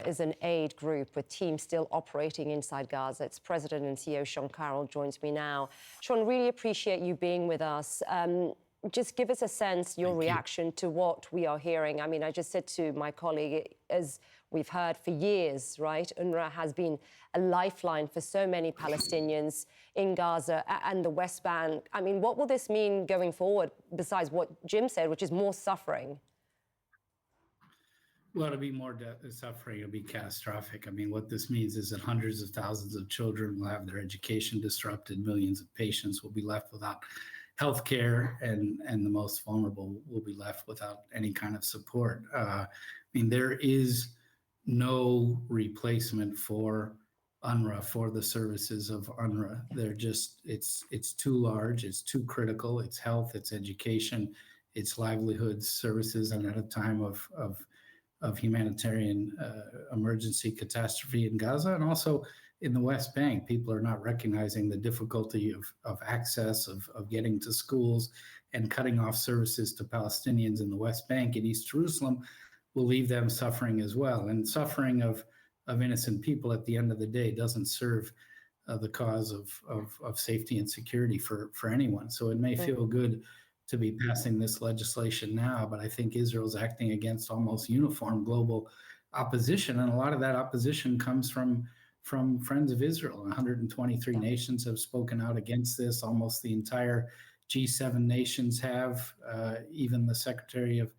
is an aid group with teams still operating inside Gaza. Its president and CEO, Sean Carroll, joins me now. Sean, really appreciate you being with us. Just give us a sense, your reaction to what we are hearing. I mean, I just said to my colleague, as we've heard for years, right, UNRWA has been a lifeline for so many Palestinians in Gaza and the West Bank. I mean, what will this mean going forward, besides what Jim said, which is more suffering? Well, it'll be more suffering. It'll be catastrophic. I mean, what this means is that hundreds of thousands of children will have their education disrupted. Millions of patients will be left without health care, and the most vulnerable will be left without any kind of support. I mean, there is no replacement for UNRWA, for the services of UNRWA. They're just, it's too large, it's too critical. It's health, it's education, it's livelihood services, and at a time of humanitarian emergency catastrophe in Gaza, and also in the West Bank. People are not recognizing the difficulty of access, of getting to schools, and cutting off services to Palestinians in the West Bank and East Jerusalem will leave them suffering as well. And suffering of innocent people at the end of the day doesn't serve the cause of safety and security for anyone. So it may feel good to be passing this legislation now, but I think Israel's acting against almost uniform global opposition, and a lot of that opposition comes from friends of Israel. 123 nations have spoken out against this. Almost the entire G7 nations have. Even the Secretary of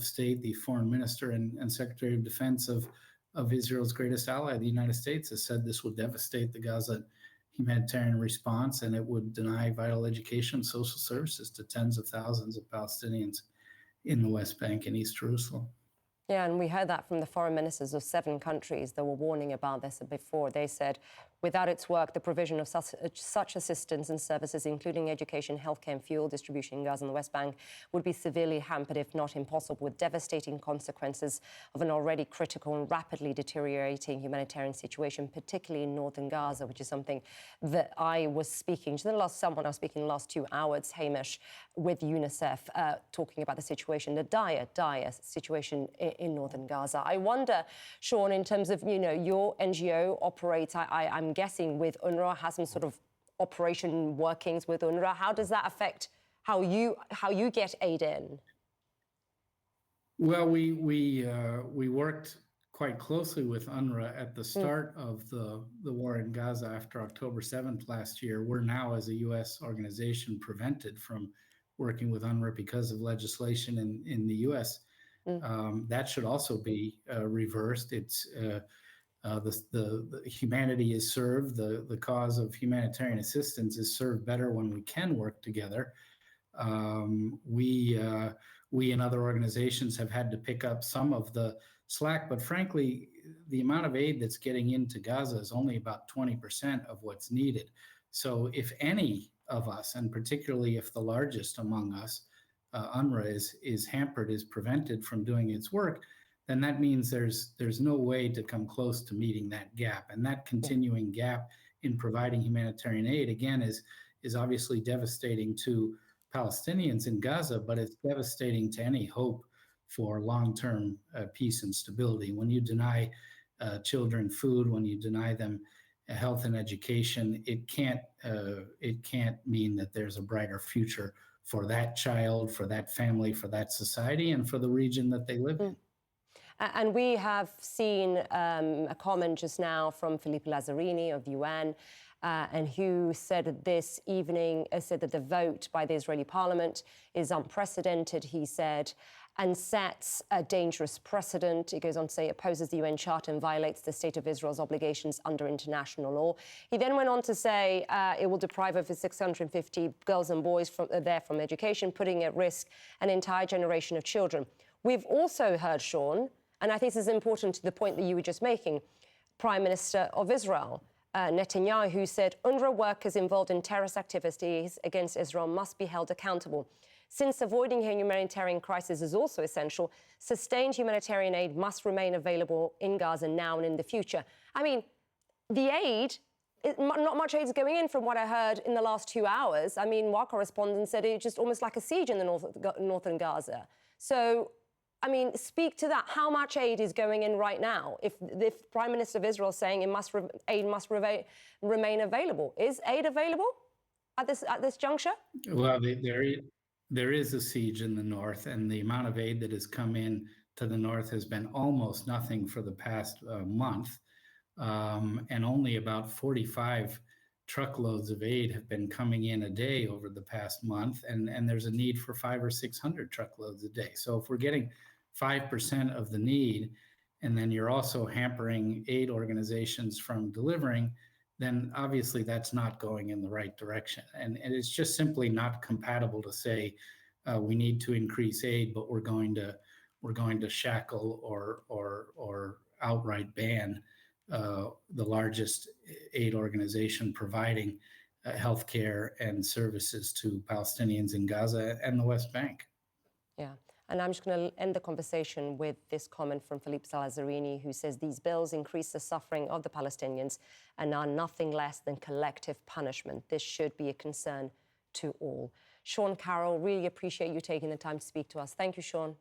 State, the Foreign Minister, and Secretary of Defense of Israel's greatest ally, the United States, has said this will devastate the Gaza humanitarian response, and it would deny vital education and social services to tens of thousands of Palestinians in the West Bank and East Jerusalem. Yeah, and we heard that from the foreign ministers of 7 countries that were warning about this before. They said, without its work, the provision of such assistance and services, including education, healthcare, and fuel distribution in Gaza and the West Bank, would be severely hampered, if not impossible, with devastating consequences of an already critical and rapidly deteriorating humanitarian situation, particularly in northern Gaza, which is something that I was speaking to. I was speaking the last 2 hours, Hamish, with UNICEF, talking about the situation, the dire situation in northern Gaza. I wonder, Sean, in terms of, your NGO operates, I'm guessing, with UNRWA, has some sort of operation workings with UNRWA. How does that affect how you get aid in? Well, we worked quite closely with UNRWA at the start of the war in Gaza after October 7th last year. We're now, as a U.S. organization, prevented from working with UNRWA because of legislation in the U.S. That should also be reversed. It's the humanity is served. The cause of humanitarian assistance is served better when we can work together. We and other organizations have had to pick up some of the slack, but frankly, the amount of aid that's getting into Gaza is only about 20% of what's needed. So if any of us, and particularly if the largest among us, UNRWA, is hampered, is prevented from doing its work, then that means there's no way to come close to meeting that gap. And that continuing gap in providing humanitarian aid, again, is obviously devastating to Palestinians in Gaza, but it's devastating to any hope for long-term peace and stability. When you deny children food, when you deny them health and education, it can't mean that there's a brighter future for that child, for that family, for that society, and for the region that they live in. And we have seen a comment just now from Filippo Lazzarini of the UN, and who said this evening, said that the vote by the Israeli parliament is unprecedented, he said, and sets a dangerous precedent. He goes on to say, opposes the UN Charter and violates the State of Israel's obligations under international law. He then went on to say it will deprive over 650 girls and boys from education, putting at risk an entire generation of children. We've also heard, Sean, and I think this is important to the point that you were just making, Prime Minister of Israel, Netanyahu, who said UNRWA workers involved in terrorist activities against Israel must be held accountable. Since avoiding a humanitarian crisis is also essential, sustained humanitarian aid must remain available in Gaza now and in the future. I mean, the aid, not much aid is going in from what I heard in the last 2 hours. I mean, our correspondent said it's just almost like a siege in the northern Gaza. So I mean, speak to that. How much aid is going in right now? If Prime Minister of Israel is saying aid must remain available, is aid available at this juncture? Well, there is a siege in the north, and the amount of aid that has come in to the north has been almost nothing for the past month, and only about 45 truckloads of aid have been coming in a day over the past month, and there's a need for 500 or 600 truckloads a day. So if we're getting 5% of the need, and then you're also hampering aid organizations from delivering, then obviously that's not going in the right direction. And it's just simply not compatible to say we need to increase aid, but we're going to shackle or outright ban the largest aid organization providing healthcare and services to Palestinians in Gaza and the West Bank. Yeah. And I'm just going to end the conversation with this comment from Philippe Salazarini, who says these bills increase the suffering of the Palestinians and are nothing less than collective punishment. This should be a concern to all. Sean Carroll, really appreciate you taking the time to speak to us. Thank you, Sean.